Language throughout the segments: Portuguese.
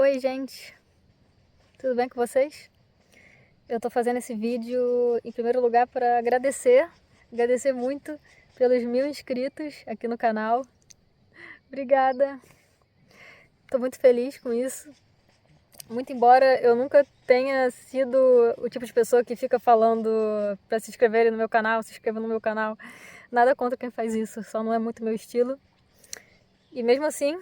Oi, gente, tudo bem com vocês? Eu tô fazendo esse vídeo em primeiro lugar para agradecer muito pelos 1000 inscritos aqui no canal. Obrigada, tô muito feliz com isso. Muito embora eu nunca tenha sido o tipo de pessoa que fica falando para se inscreverem no meu canal, se inscrevam no meu canal. Nada contra quem faz isso, só não é muito meu estilo. E mesmo assim,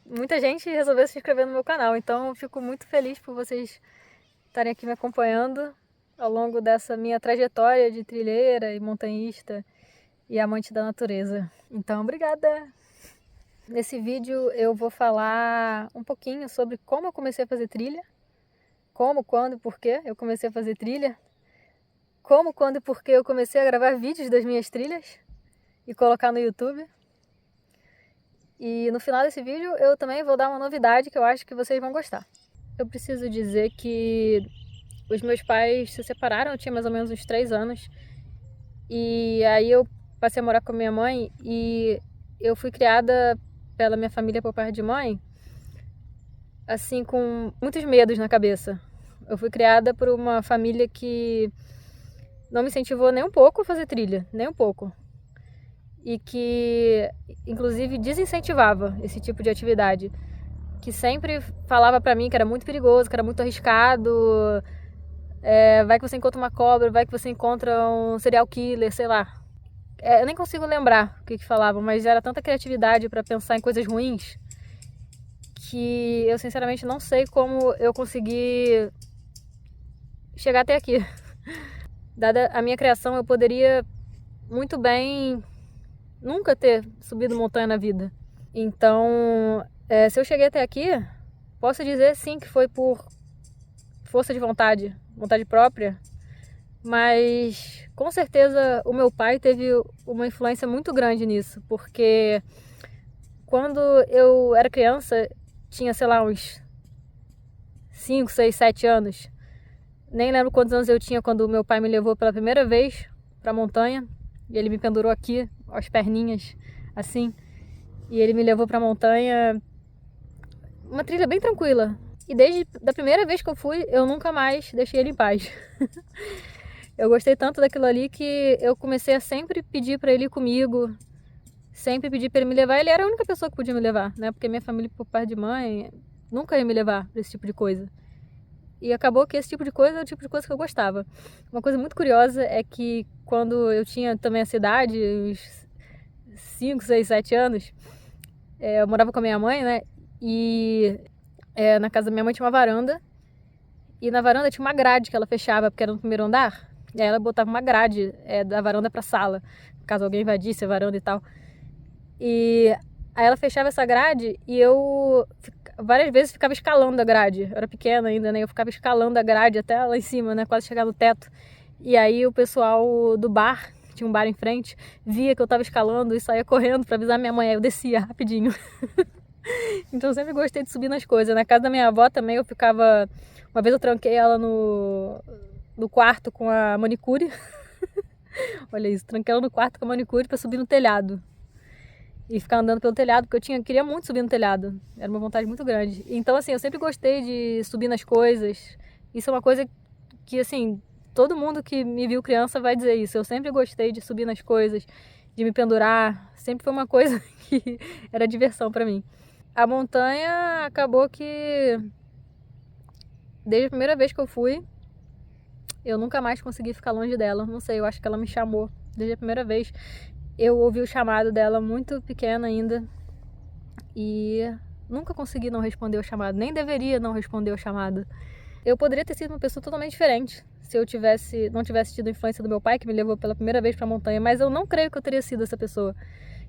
muita gente resolveu se inscrever no meu canal, então eu fico muito feliz por vocês estarem aqui me acompanhando ao longo dessa minha trajetória de trilheira e montanhista e amante da natureza. Então, obrigada! Nesse vídeo eu vou falar um pouquinho sobre como eu comecei a fazer trilha, como, quando e por que eu comecei a fazer trilha, como, quando e por que eu comecei a gravar vídeos das minhas trilhas e colocar no YouTube. E no final desse vídeo eu também vou dar uma novidade que eu acho que vocês vão gostar. Eu preciso dizer que os meus pais se separaram, eu tinha mais ou menos uns 3 anos. E aí eu passei a morar com a minha mãe e eu fui criada pela minha família por parte de mãe, assim, com muitos medos na cabeça. Eu fui criada por uma família que não me incentivou nem um pouco a fazer trilha, nem um pouco. E que, inclusive, desincentivava esse tipo de atividade. Que sempre falava pra mim que era muito perigoso, que era muito arriscado. Vai que você encontra uma cobra, vai que você encontra um serial killer, sei lá. Eu nem consigo lembrar o que falavam, mas era tanta criatividade para pensar em coisas ruins que eu sinceramente não sei como eu consegui chegar até aqui. Dada a minha criação, eu poderia muito bem nunca ter subido montanha na vida. Então, se eu cheguei até aqui, posso dizer sim que foi por força de vontade, vontade própria, mas com certeza o meu pai teve uma influência muito grande nisso, porque quando eu era criança, tinha, sei lá, uns 5, 6, 7 anos. Nem lembro quantos anos eu tinha quando o meu pai me levou pela primeira vez pra montanha. E ele me pendurou aqui, as perninhas, assim. E ele me levou pra montanha, uma trilha bem tranquila. E desde a primeira vez que eu fui, eu nunca mais deixei ele em paz. Eu gostei tanto daquilo ali que eu comecei a sempre pedir pra ele ir comigo. Sempre pedir pra ele me levar. Ele era a única pessoa que podia me levar, né? Porque minha família, por parte de mãe, nunca ia me levar pra esse tipo de coisa. E acabou que esse tipo de coisa é o tipo de coisa que eu gostava. Uma coisa muito curiosa é que quando eu tinha também essa idade, uns 5, 6, 7 anos, eu morava com a minha mãe, né? E na casa da minha mãe tinha uma varanda. E na varanda tinha uma grade que ela fechava, porque era no primeiro andar. E aí ela botava uma grade da varanda pra sala, caso alguém invadisse a varanda e tal. E aí ela fechava essa grade e eu várias vezes ficava escalando a grade. Eu era pequena ainda, né? Eu ficava escalando a grade até lá em cima, né? Quase chegar no teto. E aí o pessoal do bar, tinha um bar em frente, via que eu tava escalando e saía correndo pra avisar minha mãe. Aí eu descia rapidinho. Então eu sempre gostei de subir nas coisas. Na casa da minha avó também eu ficava... Uma vez eu tranquei ela no quarto com a manicure. Olha isso, tranquei ela no quarto com a manicure pra subir no telhado. E ficar andando pelo telhado, porque queria muito subir no telhado. Era uma vontade muito grande. Então, assim, eu sempre gostei de subir nas coisas. Isso é uma coisa que, assim, todo mundo que me viu criança vai dizer isso. Eu sempre gostei de subir nas coisas, de me pendurar. Sempre foi uma coisa que era diversão pra mim. A montanha acabou que, desde a primeira vez que eu fui, eu nunca mais consegui ficar longe dela. Não sei, eu acho que ela me chamou desde a primeira vez. Eu ouvi o chamado dela muito pequena ainda e nunca consegui não responder o chamado, nem deveria não responder o chamado. Eu poderia ter sido uma pessoa totalmente diferente se eu não tivesse tido a influência do meu pai, que me levou pela primeira vez para a montanha, mas eu não creio que eu teria sido essa pessoa.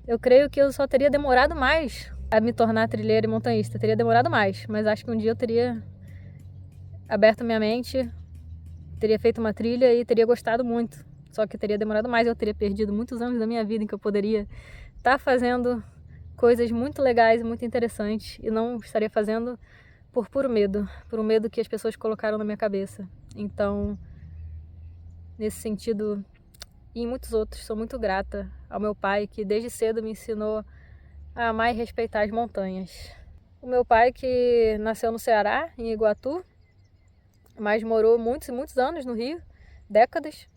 Eu creio que eu só teria demorado mais a me tornar trilheira e montanhista, teria demorado mais, mas acho que um dia eu teria aberto minha mente, teria feito uma trilha e teria gostado muito. Só que teria demorado mais, eu teria perdido muitos anos da minha vida em que eu poderia estar fazendo coisas muito legais e muito interessantes e não estaria fazendo por puro medo, por um medo que as pessoas colocaram na minha cabeça. Então, nesse sentido e em muitos outros, sou muito grata ao meu pai que desde cedo me ensinou a amar e respeitar as montanhas. O meu pai, que nasceu no Ceará, em Iguatu, mas morou muitos e muitos anos no Rio, décadas.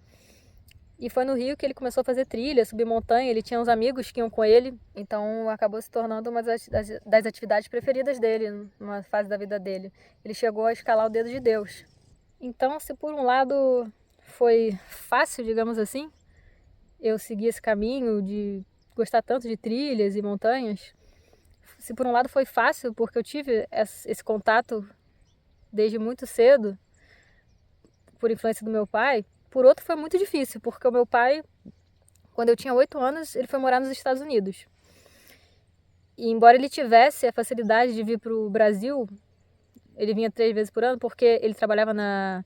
E foi no Rio que ele começou a fazer trilha, subir montanha. Ele tinha uns amigos que iam com ele, então acabou se tornando uma das atividades preferidas dele, numa fase da vida dele. Ele chegou a escalar o Dedo de Deus. Então, se por um lado foi fácil, digamos assim, eu seguir esse caminho de gostar tanto de trilhas e montanhas, se por um lado foi fácil, porque eu tive esse contato desde muito cedo, por influência do meu pai, por outro foi muito difícil, porque o meu pai, quando eu tinha 8 anos, ele foi morar nos Estados Unidos. E embora ele tivesse a facilidade de vir para o Brasil, ele vinha 3 vezes por ano, porque ele trabalhava na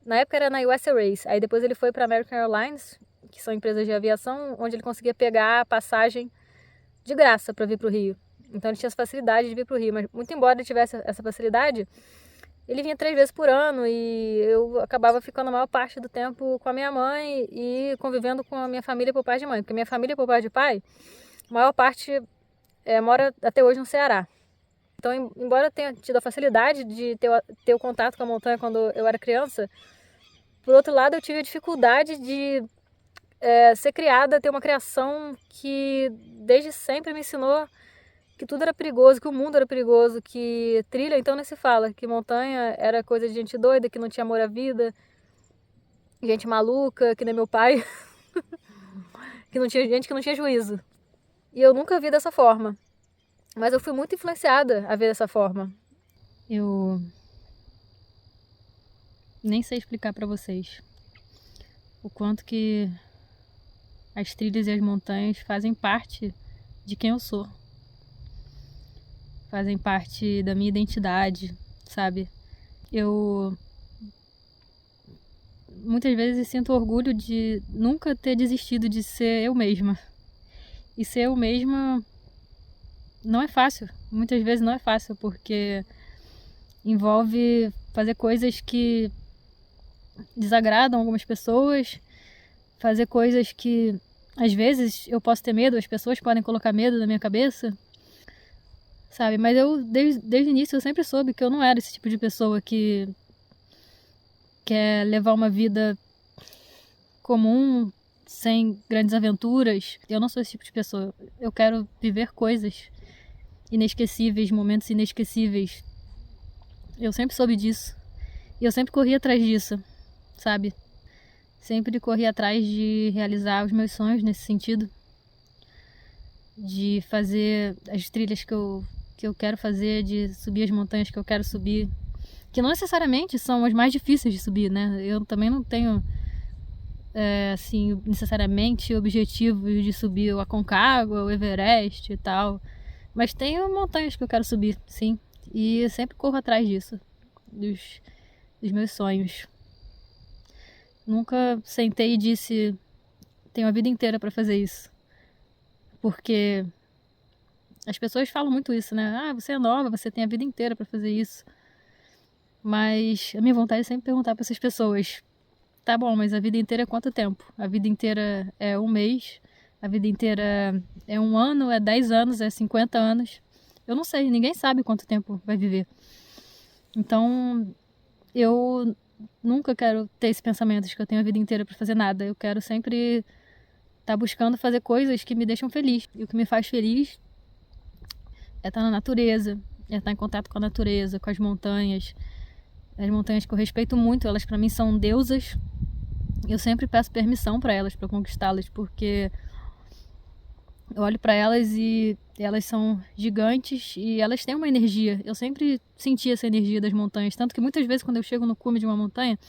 época era na US Airways, aí depois ele foi para American Airlines, que são empresas de aviação, onde ele conseguia pegar a passagem de graça para vir para o Rio. Então ele tinha essa facilidade de vir para o Rio, mas muito embora ele tivesse essa facilidade, ele vinha 3 vezes por ano e eu acabava ficando a maior parte do tempo com a minha mãe e convivendo com a minha família por pai de mãe, porque minha família por pai de pai, a maior parte mora até hoje no Ceará. Então, embora eu tenha tido a facilidade de ter o contato com a montanha quando eu era criança, por outro lado eu tive a dificuldade de ser criada, ter uma criação que desde sempre me ensinou que tudo era perigoso, que o mundo era perigoso, que trilha, então nem se fala, que montanha era coisa de gente doida, que não tinha amor à vida, gente maluca, que nem meu pai, que não tinha gente que não tinha juízo. E eu nunca vi dessa forma, mas eu fui muito influenciada a ver dessa forma. Eu nem sei explicar pra vocês o quanto que as trilhas e as montanhas fazem parte de quem eu sou. Fazem parte da minha identidade, sabe? Eu muitas vezes sinto orgulho de nunca ter desistido de ser eu mesma. E ser eu mesma não é fácil. Muitas vezes não é fácil, porque envolve fazer coisas que desagradam algumas pessoas, fazer coisas que às vezes eu posso ter medo, as pessoas podem colocar medo na minha cabeça, sabe? Mas eu, desde o início, eu sempre soube que eu não era esse tipo de pessoa que quer levar uma vida comum, sem grandes aventuras. Eu não sou esse tipo de pessoa. Eu quero viver coisas inesquecíveis, momentos inesquecíveis. Eu sempre soube disso. E eu sempre corri atrás disso, sabe? Sempre corri atrás de realizar os meus sonhos nesse sentido. De fazer as trilhas que eu quero fazer, de subir as montanhas que eu quero subir, que não necessariamente são as mais difíceis de subir, né? Eu também não tenho, assim, necessariamente o objetivo de subir o Aconcagua, o Everest e tal, mas tenho montanhas que eu quero subir, sim, e eu sempre corro atrás disso, dos meus sonhos. Nunca sentei e disse, tenho a vida inteira para fazer isso. Porque as pessoas falam muito isso, né? Ah, você é nova, você tem a vida inteira para fazer isso. Mas a minha vontade é sempre perguntar para essas pessoas, tá bom, mas a vida inteira é quanto tempo? A vida inteira é 1 mês? A vida inteira é 1 ano? É 10 anos? É 50 anos? Eu não sei, ninguém sabe quanto tempo vai viver. Então, eu nunca quero ter esse pensamento de que eu tenho a vida inteira para fazer nada. Eu quero sempre estar buscando fazer coisas que me deixam feliz. E o que me faz feliz é estar na natureza, é estar em contato com a natureza, com as montanhas. As montanhas que eu respeito muito, elas para mim são deusas. Eu sempre peço permissão para elas, para conquistá-las, porque eu olho para elas e elas são gigantes e elas têm uma energia. Eu sempre senti essa energia das montanhas, tanto que muitas vezes quando eu chego no cume de uma montanha,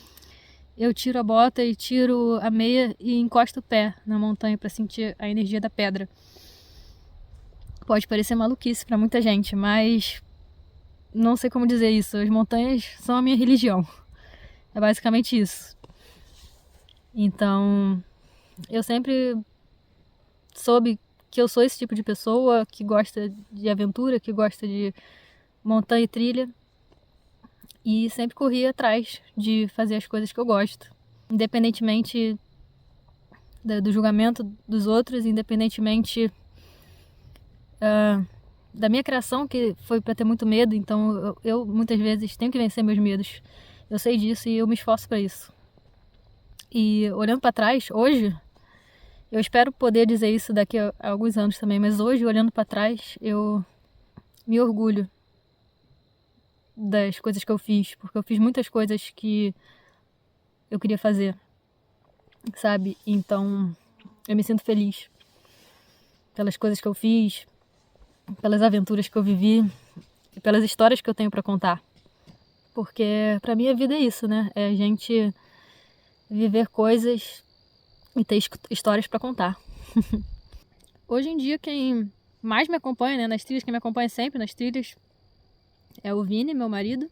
eu tiro a bota e tiro a meia e encosto o pé na montanha para sentir a energia da pedra. Pode parecer maluquice para muita gente, mas não sei como dizer isso. As montanhas são a minha religião. É basicamente isso. Então, eu sempre soube que eu sou esse tipo de pessoa que gosta de aventura, que gosta de montanha e trilha. E sempre corri atrás de fazer as coisas que eu gosto. Independentemente do julgamento dos outros, independentemente da minha criação, que foi para ter muito medo, então eu muitas vezes tenho que vencer meus medos. Eu sei disso e eu me esforço para isso. E olhando para trás, hoje, eu espero poder dizer isso daqui a alguns anos também, mas hoje, olhando para trás, eu me orgulho das coisas que eu fiz, porque eu fiz muitas coisas que eu queria fazer, sabe? Então, eu me sinto feliz pelas coisas que eu fiz, pelas aventuras que eu vivi e pelas histórias que eu tenho para contar. Porque para mim a vida é isso, né? É a gente viver coisas e ter histórias para contar. Hoje em dia quem mais me acompanha, né, nas trilhas, quem me acompanha sempre nas trilhas é o Vini, meu marido,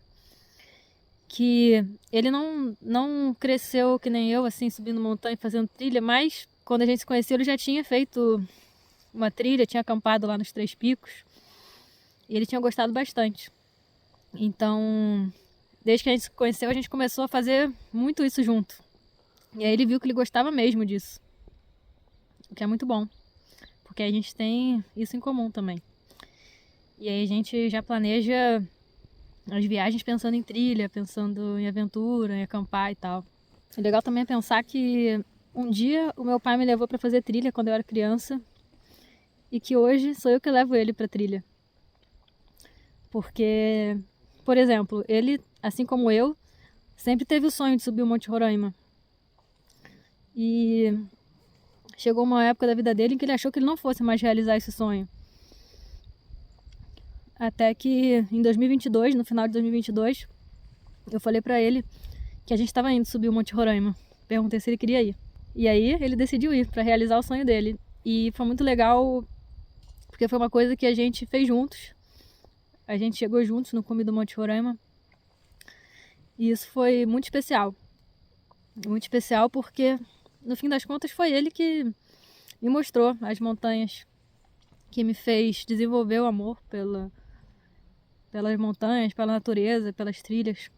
que ele não cresceu que nem eu, assim, subindo montanha e fazendo trilha, mas quando a gente se conheceu ele já tinha feito uma trilha, tinha acampado lá nos Três Picos e ele tinha gostado bastante. Então, desde que a gente se conheceu, a gente começou a fazer muito isso junto. E aí ele viu que ele gostava mesmo disso, o que é muito bom, porque a gente tem isso em comum também. E aí a gente já planeja as viagens pensando em trilha, pensando em aventura, em acampar e tal. É legal também pensar que um dia o meu pai me levou para fazer trilha quando eu era criança e que hoje sou eu que levo ele para trilha. Porque, por exemplo, ele, assim como eu, sempre teve o sonho de subir o Monte Roraima. E chegou uma época da vida dele em que ele achou que ele não fosse mais realizar esse sonho. Até que em 2022, no final de 2022, eu falei pra ele que a gente estava indo subir o Monte Roraima. Perguntei se ele queria ir. E aí ele decidiu ir para realizar o sonho dele. E foi muito legal, porque foi uma coisa que a gente fez juntos. A gente chegou juntos no cume do Monte Roraima. E isso foi muito especial. Muito especial porque, no fim das contas, foi ele que me mostrou as montanhas, que me fez desenvolver o amor pelas montanhas, pela natureza, pelas trilhas.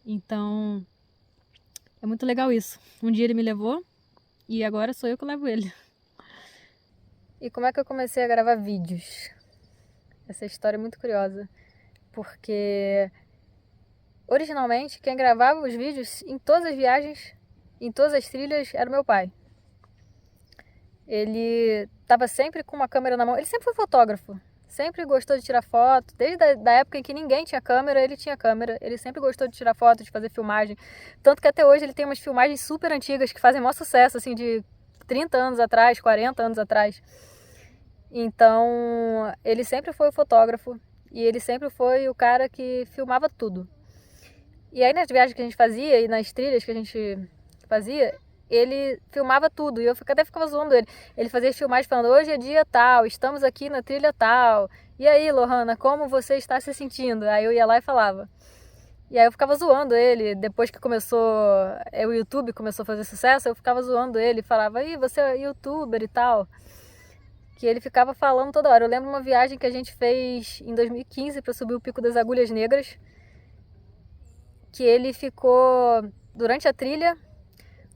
Então, é muito legal isso. Um dia ele me levou e agora sou eu que levo ele. E como é que eu comecei a gravar vídeos? Essa história é muito curiosa, porque originalmente quem gravava os vídeos em todas as viagens, em todas as trilhas, era o meu pai. Ele estava sempre com uma câmera na mão, ele sempre foi fotógrafo, sempre gostou de tirar foto, desde a época em que ninguém tinha câmera, ele tinha câmera, ele sempre gostou de tirar foto, de fazer filmagem, tanto que até hoje ele tem umas filmagens super antigas que fazem maior sucesso, assim, de 30 anos atrás, 40 anos atrás. Então, ele sempre foi o fotógrafo e ele sempre foi o cara que filmava tudo. E aí nas viagens que a gente fazia e nas trilhas que a gente fazia, ele filmava tudo e eu até ficava zoando ele. Ele fazia filmagens falando, hoje é dia tal, estamos aqui na trilha tal. E aí, Lohana, como você está se sentindo? Aí eu ia lá e falava. E aí eu ficava zoando ele, depois que começou, o YouTube começou a fazer sucesso, eu ficava zoando ele, falava, ih, você é youtuber e tal. Que ele ficava falando toda hora. Eu lembro uma viagem que a gente fez em 2015 para subir o Pico das Agulhas Negras, que ele ficou, durante a trilha,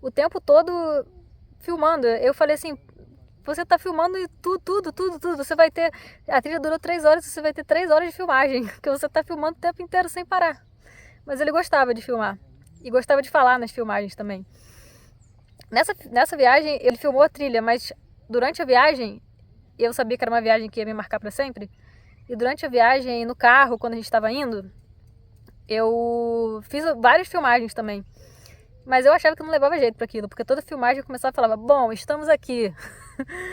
o tempo todo filmando. Eu falei assim, você tá filmando tudo. Você vai ter, a trilha durou 3 horas, você vai ter 3 horas de filmagem, porque você tá filmando o tempo inteiro sem parar. Mas ele gostava de filmar e gostava de falar nas filmagens também. Nessa viagem ele filmou a trilha, mas durante a viagem, eu sabia que era uma viagem que ia me marcar para sempre. E durante a viagem, no carro, quando a gente estava indo, eu fiz várias filmagens também. Mas eu achava que não levava jeito para aquilo, porque toda filmagem eu começava a falar, bom, estamos aqui.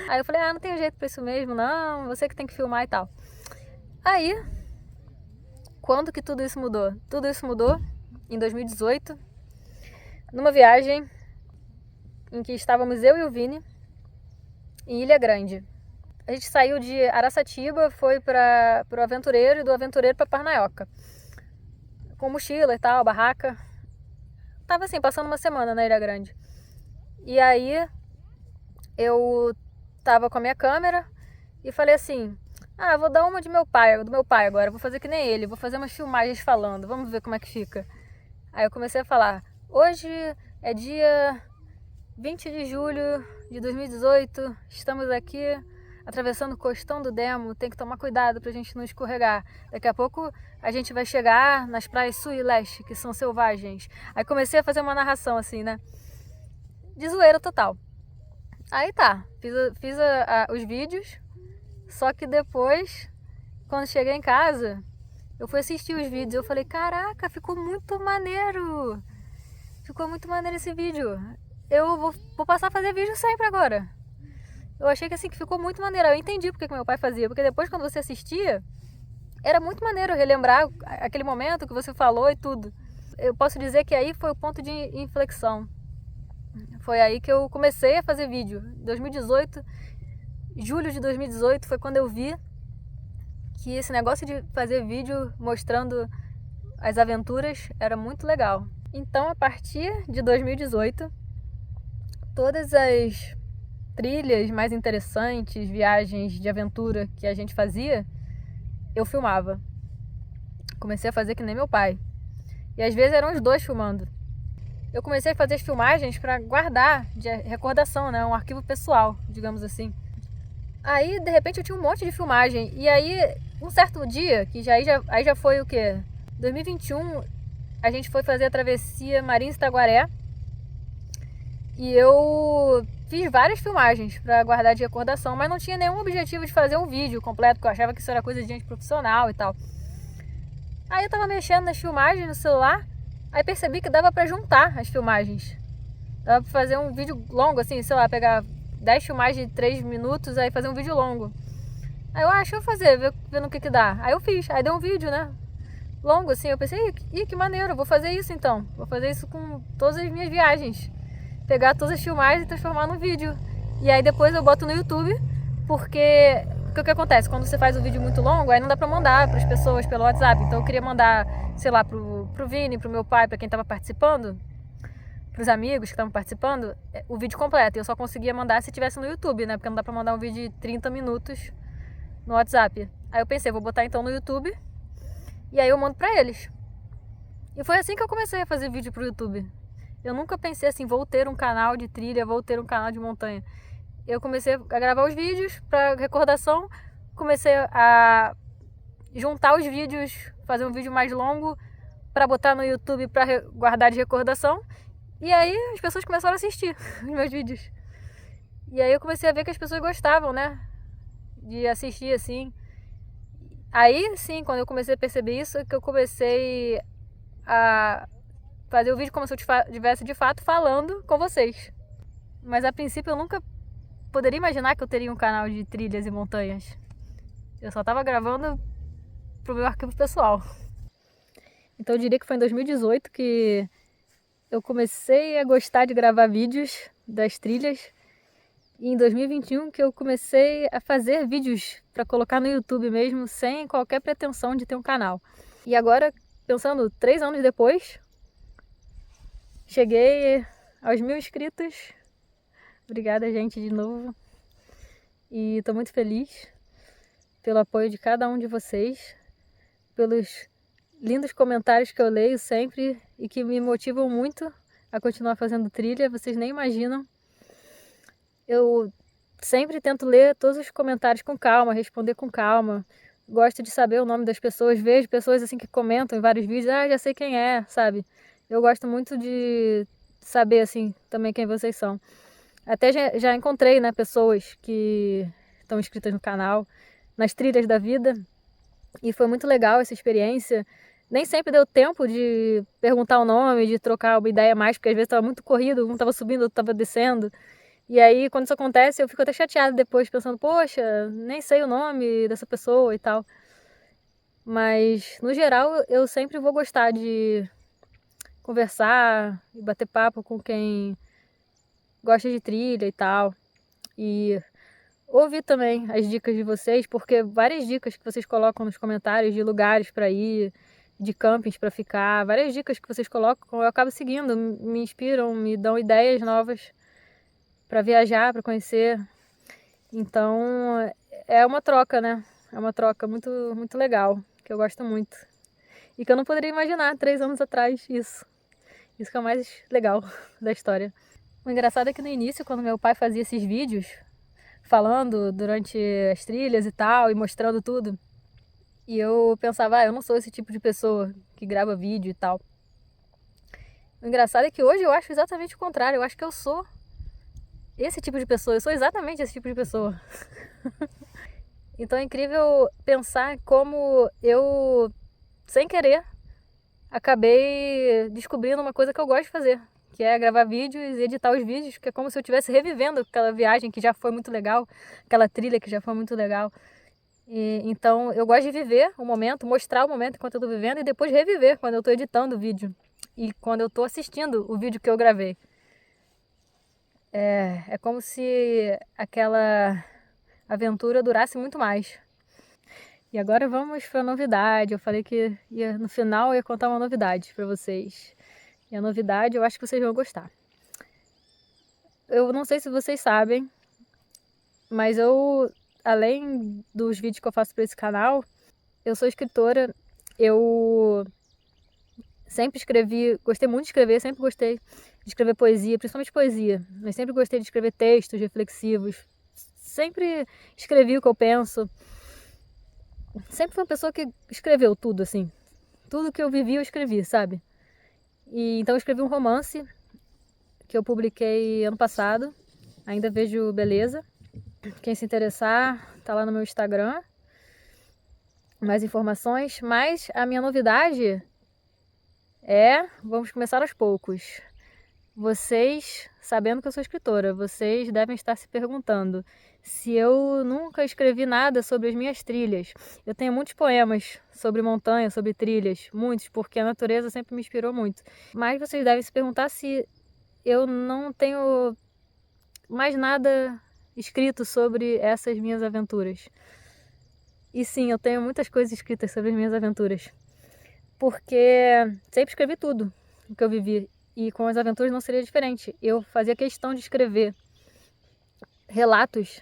Aí eu falei, não tenho jeito para isso mesmo, não, você que tem que filmar e tal. Aí, quando que tudo isso mudou? Tudo isso mudou em 2018, numa viagem em que estávamos eu e o Vini em Ilha Grande. A gente saiu de Araçatiba, foi para o Aventureiro e do Aventureiro para Parnaioca. Com mochila e tal, barraca. Tava assim, passando uma semana na Ilha Grande. E aí eu tava com a minha câmera e falei assim, vou dar uma do meu pai agora, vou fazer que nem ele, vou fazer umas filmagens falando, vamos ver como é que fica. Aí eu comecei a falar, hoje é dia 20 de julho de 2018, estamos aqui atravessando o costão do Demo, tem que tomar cuidado pra gente não escorregar. Daqui a pouco a gente vai chegar nas praias sul e leste, que são selvagens. Aí comecei a fazer uma narração assim, né? De zoeira total. Aí tá, fiz os vídeos, só que depois, quando cheguei em casa, eu fui assistir os vídeos, eu falei, caraca, ficou muito maneiro! Ficou muito maneiro esse vídeo. Eu vou passar a fazer vídeo sempre agora. Eu achei que assim, que ficou muito maneiro. Eu entendi porque que meu pai fazia, porque depois quando você assistia, era muito maneiro relembrar aquele momento que você falou e tudo. Eu posso dizer que aí foi o ponto de inflexão. Foi aí que eu comecei a fazer vídeo. 2018, julho de 2018 foi quando eu vi que esse negócio de fazer vídeo mostrando as aventuras era muito legal. Então, a partir de 2018, todas as trilhas mais interessantes, viagens de aventura que a gente fazia, eu filmava. Comecei a fazer que nem meu pai. E às vezes eram os dois filmando. Eu comecei a fazer as filmagens para guardar de recordação, né? Um arquivo pessoal, digamos assim. Aí, de repente, eu tinha um monte de filmagem. E aí, um certo dia, que aí já foi o quê? 2021, a gente foi fazer a travessia Marins-Itaguaré. E eu fiz várias filmagens para guardar de recordação, mas não tinha nenhum objetivo de fazer um vídeo completo, porque eu achava que isso era coisa de gente profissional e tal. Aí eu tava mexendo nas filmagens no celular, aí percebi que dava para juntar as filmagens. Dava para fazer um vídeo longo, assim, sei lá, pegar 10 filmagens de 3 minutos, aí fazer um vídeo longo. Aí eu deixa eu fazer, ver no que dá. Aí eu fiz, aí deu um vídeo, né? Longo, assim, eu pensei, que maneiro, vou fazer isso então. Vou fazer isso com todas as minhas viagens. Pegar todas as filmagens e transformar num vídeo. E aí depois eu boto no YouTube, porque o que acontece? Quando você faz um vídeo muito longo, aí não dá pra mandar pras pessoas pelo WhatsApp. Então eu queria mandar, sei lá, pro Vini, pro meu pai, pra quem tava participando, pros amigos que estavam participando, o vídeo completo. E eu só conseguia mandar se tivesse no YouTube, né? Porque não dá pra mandar um vídeo de 30 minutos no WhatsApp. Aí eu pensei, vou botar então no YouTube, e aí eu mando pra eles. E foi assim que eu comecei a fazer vídeo pro YouTube. Eu nunca pensei assim, vou ter um canal de trilha, vou ter um canal de montanha. Eu comecei a gravar os vídeos para recordação, comecei a juntar os vídeos, fazer um vídeo mais longo para botar no YouTube para guardar de recordação. E aí as pessoas começaram a assistir os meus vídeos. E aí eu comecei a ver que as pessoas gostavam, né? De assistir assim. Aí sim, quando eu comecei a perceber isso, que eu comecei a fazer o vídeo como se eu estivesse de fato falando com vocês. Mas a princípio eu nunca poderia imaginar que eu teria um canal de trilhas e montanhas. Eu só estava gravando pro meu arquivo pessoal. Então eu diria que foi em 2018 que eu comecei a gostar de gravar vídeos das trilhas. E em 2021 que eu comecei a fazer vídeos para colocar no YouTube mesmo, sem qualquer pretensão de ter um canal. E agora, pensando 3 anos depois, cheguei aos 1000 inscritos. Obrigada, gente, de novo. E estou muito feliz pelo apoio de cada um de vocês, pelos lindos comentários que eu leio sempre e que me motivam muito a continuar fazendo trilha. Vocês nem imaginam. Eu sempre tento ler todos os comentários com calma, responder com calma. Gosto de saber o nome das pessoas, vejo pessoas assim que comentam em vários vídeos, já sei quem é, sabe? Eu gosto muito de saber assim também quem vocês são. Até já encontrei, né, pessoas que estão inscritas no canal, nas trilhas da vida, e foi muito legal essa experiência. Nem sempre deu tempo de perguntar o nome, de trocar uma ideia mais, porque às vezes estava muito corrido, um estava subindo, outro estava descendo. E aí, quando isso acontece, eu fico até chateada depois, pensando, poxa, nem sei o nome dessa pessoa e tal. Mas, no geral, eu sempre vou gostar de conversar e bater papo com quem gosta de trilha e tal. E ouvir também as dicas de vocês, porque várias dicas que vocês colocam nos comentários de lugares para ir, de campings para ficar, várias dicas que vocês colocam, eu acabo seguindo, me inspiram, me dão ideias novas para viajar, para conhecer. Então, é uma troca, né? É uma troca muito, muito legal, que eu gosto muito. E que eu não poderia imaginar 3 anos atrás isso. Isso que é o mais legal da história. O engraçado é que no início, quando meu pai fazia esses vídeos, falando durante as trilhas e tal, e mostrando tudo. E eu pensava, eu não sou esse tipo de pessoa que grava vídeo e tal. O engraçado é que hoje eu acho exatamente o contrário. Eu acho que eu sou esse tipo de pessoa. Eu sou exatamente esse tipo de pessoa. Então é incrível pensar como eu, sem querer, acabei descobrindo uma coisa que eu gosto de fazer, que é gravar vídeos e editar os vídeos, que é como se eu estivesse revivendo aquela viagem que já foi muito legal, aquela trilha que já foi muito legal. Então eu gosto de viver o momento, mostrar o momento enquanto eu estou vivendo e depois reviver quando eu estou editando o vídeo e quando eu estou assistindo o vídeo que eu gravei. É como se aquela aventura durasse muito mais. E agora vamos para a novidade. Eu falei que no final eu ia contar uma novidade para vocês. E a novidade eu acho que vocês vão gostar. Eu não sei se vocês sabem, mas eu, além dos vídeos que eu faço para esse canal, eu sou escritora. Eu sempre escrevi, gostei muito de escrever, sempre gostei de escrever poesia, principalmente poesia. Mas sempre gostei de escrever textos reflexivos. Sempre escrevi o que eu penso. Sempre fui uma pessoa que escreveu tudo, assim. Tudo que eu vivi eu escrevi, sabe? E então eu escrevi um romance que eu publiquei ano passado. Ainda vejo beleza. Quem se interessar, tá lá no meu Instagram. Mais informações. Mas a minha novidade vamos começar aos poucos. Vocês, sabendo que eu sou escritora, vocês devem estar se perguntando se eu nunca escrevi nada sobre as minhas trilhas. Eu tenho muitos poemas sobre montanhas, sobre trilhas, muitos, porque a natureza sempre me inspirou muito. Mas vocês devem se perguntar se eu não tenho mais nada escrito sobre essas minhas aventuras. E sim, eu tenho muitas coisas escritas sobre as minhas aventuras, porque sempre escrevi tudo o que eu vivi. E com as aventuras não seria diferente. Eu fazia questão de escrever relatos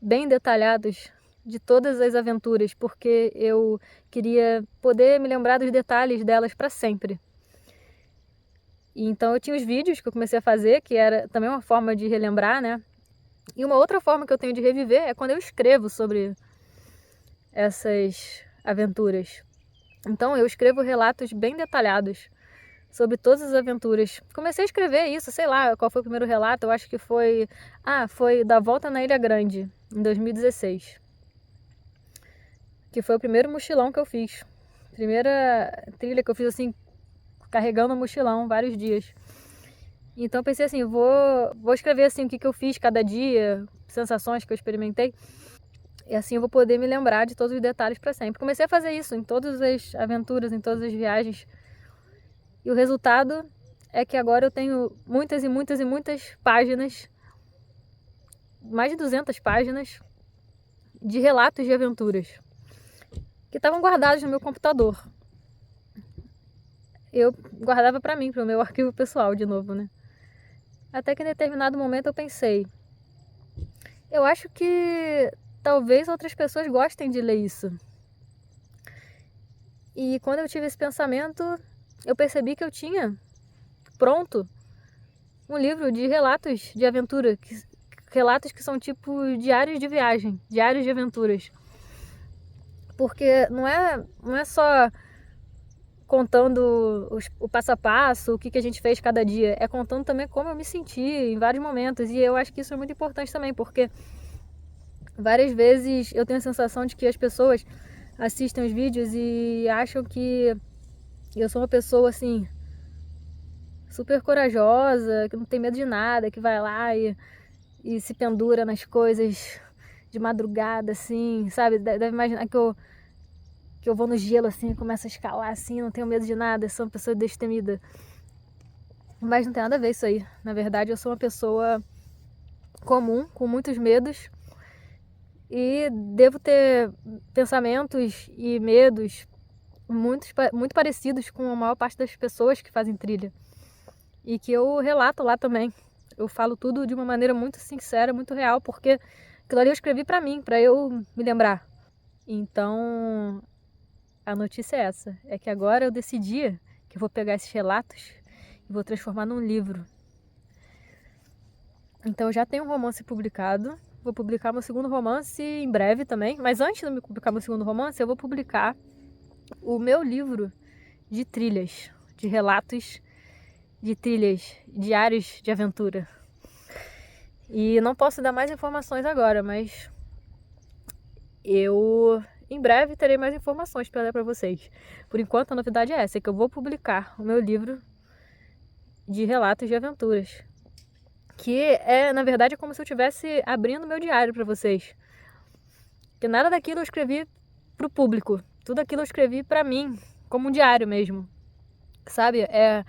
bem detalhados de todas as aventuras, porque eu queria poder me lembrar dos detalhes delas para sempre. E então eu tinha os vídeos que eu comecei a fazer, que era também uma forma de relembrar, né? E uma outra forma que eu tenho de reviver é quando eu escrevo sobre essas aventuras. Então eu escrevo relatos bem detalhados sobre todas as aventuras. Comecei a escrever isso, sei lá qual foi o primeiro relato, eu acho que foi da volta na Ilha Grande, em 2016. Que foi o primeiro mochilão que eu fiz. Primeira trilha que eu fiz assim, carregando o mochilão vários dias. Então eu pensei assim, vou escrever assim o que eu fiz cada dia, sensações que eu experimentei. E assim eu vou poder me lembrar de todos os detalhes para sempre. Comecei a fazer isso em todas as aventuras, em todas as viagens. E o resultado é que agora eu tenho muitas e muitas e muitas páginas, mais de 200 páginas, de relatos de aventuras, que estavam guardados no meu computador. Eu guardava para mim, para o meu arquivo pessoal de novo, né? Até que em determinado momento eu pensei, eu acho que talvez outras pessoas gostem de ler isso. E quando eu tive esse pensamento, eu percebi que eu tinha pronto um livro de relatos de aventura, relatos que são tipo diários de viagem, diários de aventuras. Porque não é só contando o passo a passo, o que a gente fez cada dia, é contando também como eu me senti em vários momentos. E eu acho que isso é muito importante também, porque várias vezes eu tenho a sensação de que as pessoas assistem os vídeos e acham que eu sou uma pessoa assim super corajosa, que não tem medo de nada, que vai lá e se pendura nas coisas de madrugada, assim, sabe? Deve imaginar que eu vou no gelo, assim, começo a escalar, assim, não tenho medo de nada, sou uma pessoa destemida. Mas não tem nada a ver isso aí. Na verdade, eu sou uma pessoa comum, com muitos medos, e devo ter pensamentos e medos muito parecidos com a maior parte das pessoas que fazem trilha. E que eu relato lá também. Eu falo tudo de uma maneira muito sincera, muito real, porque aquilo ali eu escrevi pra mim, pra eu me lembrar. Então, a notícia é essa. É que agora eu decidi que eu vou pegar esses relatos e vou transformar num livro. Então, eu já tenho um romance publicado. vou publicar meu segundo romance em breve também. Mas antes de eu publicar meu segundo romance, eu vou publicar o meu livro de trilhas, de relatos de trilhas, diários de aventura. E não posso dar mais informações agora, mas eu em breve terei mais informações para dar para vocês. Por enquanto a novidade é essa, que eu vou publicar o meu livro de relatos de aventuras. Que é, na verdade, é como se eu estivesse abrindo meu diário para vocês. Que nada daquilo eu escrevi pro público. Tudo aquilo eu escrevi para mim, como um diário mesmo. Sabe? É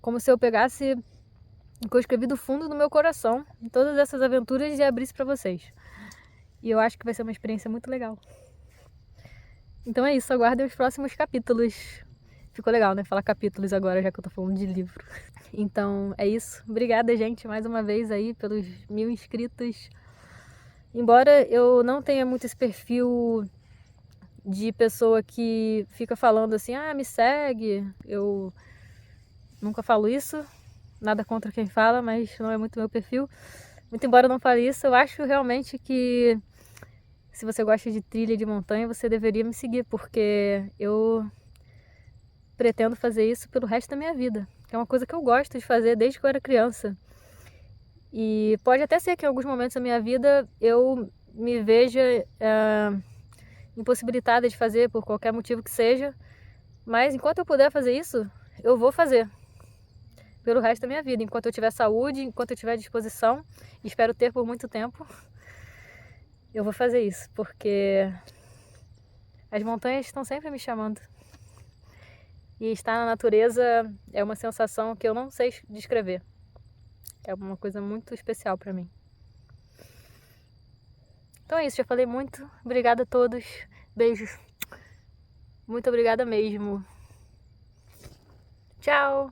como se eu pegasse o que eu escrevi do fundo do meu coração, em todas essas aventuras, e abrisse para vocês. E eu acho que vai ser uma experiência muito legal. Então é isso, aguardem os próximos capítulos. Ficou legal, né? Falar capítulos agora, já que eu tô falando de livro. Então é isso. Obrigada, gente, mais uma vez aí pelos 1000 inscritos. Embora eu não tenha muito esse perfil de pessoa que fica falando assim, ah, me segue. Eu nunca falo isso. Nada contra quem fala, mas não é muito meu perfil. Muito embora eu não fale isso, eu acho realmente que se você gosta de trilha e de montanha, você deveria me seguir, porque eu pretendo fazer isso pelo resto da minha vida. É uma coisa que eu gosto de fazer desde que eu era criança. E pode até ser que em alguns momentos da minha vida eu me veja impossibilitada de fazer por qualquer motivo que seja, mas enquanto eu puder fazer isso, eu vou fazer pelo resto da minha vida, enquanto eu tiver saúde, enquanto eu tiver disposição, e espero ter por muito tempo, eu vou fazer isso, porque as montanhas estão sempre me chamando. E estar na natureza é uma sensação que eu não sei descrever. É uma coisa muito especial para mim. Então é isso, já falei muito. Obrigada a todos. Beijos. Muito obrigada mesmo. Tchau!